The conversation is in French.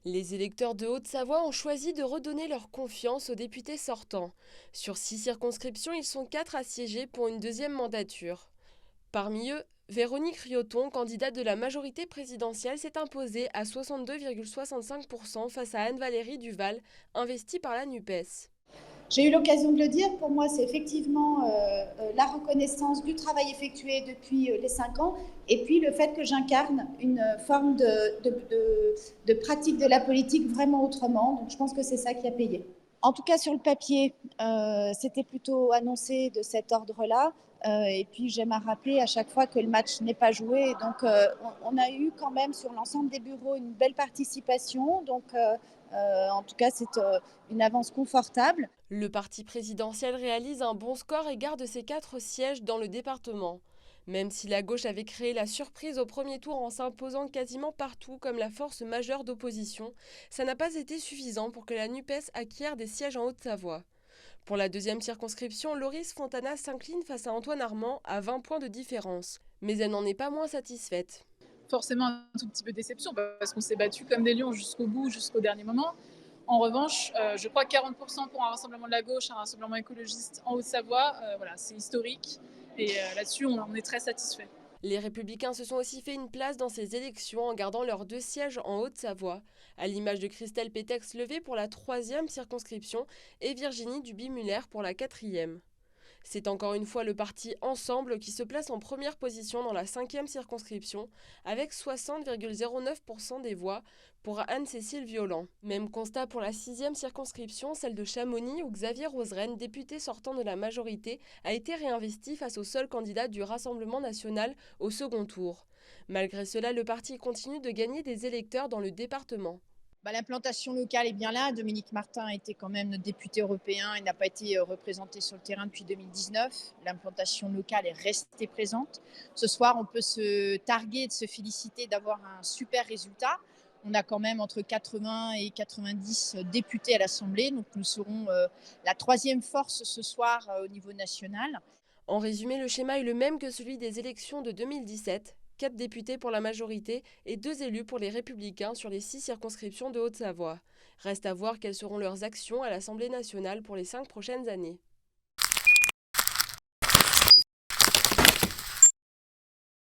Les électeurs de Haute-Savoie ont choisi de redonner leur confiance aux députés sortants. Sur 6 circonscriptions, ils sont 4 à siéger pour une deuxième mandature. Parmi eux, Véronique Rioton, candidate de la majorité présidentielle, s'est imposée à 62,65% face à Anne-Valérie Duval, investie par la NUPES. J'ai eu l'occasion de le dire, pour moi c'est effectivement la reconnaissance du travail effectué depuis les 5 ans et puis le fait que j'incarne une forme de pratique de la politique vraiment autrement. Donc je pense que c'est ça qui a payé. En tout cas sur le papier, c'était plutôt annoncé de cet ordre-là. Et puis j'aime à rappeler à chaque fois que le match n'est pas joué. Donc on a eu quand même sur l'ensemble des bureaux une belle participation. Donc en tout cas c'est une avance confortable. Le parti présidentiel réalise un bon score et garde ses 4 sièges dans le département. Même si la gauche avait créé la surprise au premier tour en s'imposant quasiment partout comme la force majeure d'opposition, ça n'a pas été suffisant pour que la NUPES acquiert des sièges en Haute-Savoie. Pour la deuxième circonscription, Loris Fontana s'incline face à Antoine Armand à 20 points de différence. Mais elle n'en est pas moins satisfaite. Forcément un tout petit peu de déception parce qu'on s'est battu comme des lions jusqu'au bout, jusqu'au dernier moment. En revanche, je crois que 40% pour un rassemblement de la gauche, un rassemblement écologiste en Haute-Savoie, voilà, c'est historique. Et là-dessus, on est très satisfait. Les Républicains se sont aussi fait une place dans ces élections en gardant leurs 2 sièges en Haute-Savoie, à l'image de Christelle Pétex-Levé pour la 3e circonscription et Virginie Duby-Muller pour la 4e. C'est encore une fois le parti Ensemble qui se place en première position dans la 5e circonscription avec 60,09% des voix pour Anne-Cécile Violent. Même constat pour la 6e circonscription, celle de Chamonix où Xavier Roseraine, député sortant de la majorité, a été réinvesti face au seul candidat du Rassemblement national au second tour. Malgré cela, le parti continue de gagner des électeurs dans le département. L'implantation locale est bien là. Dominique Martin était quand même notre député européen et n'a pas été représenté sur le terrain depuis 2019. L'implantation locale est restée présente. Ce soir, on peut se targuer de se féliciter d'avoir un super résultat. On a quand même entre 80 et 90 députés à l'Assemblée. Donc nous serons la 3e force ce soir au niveau national. En résumé, le schéma est le même que celui des élections de 2017. 4 députés pour la majorité et 2 élus pour les Républicains sur les 6 circonscriptions de Haute-Savoie. Reste à voir quelles seront leurs actions à l'Assemblée nationale pour les 5 prochaines années.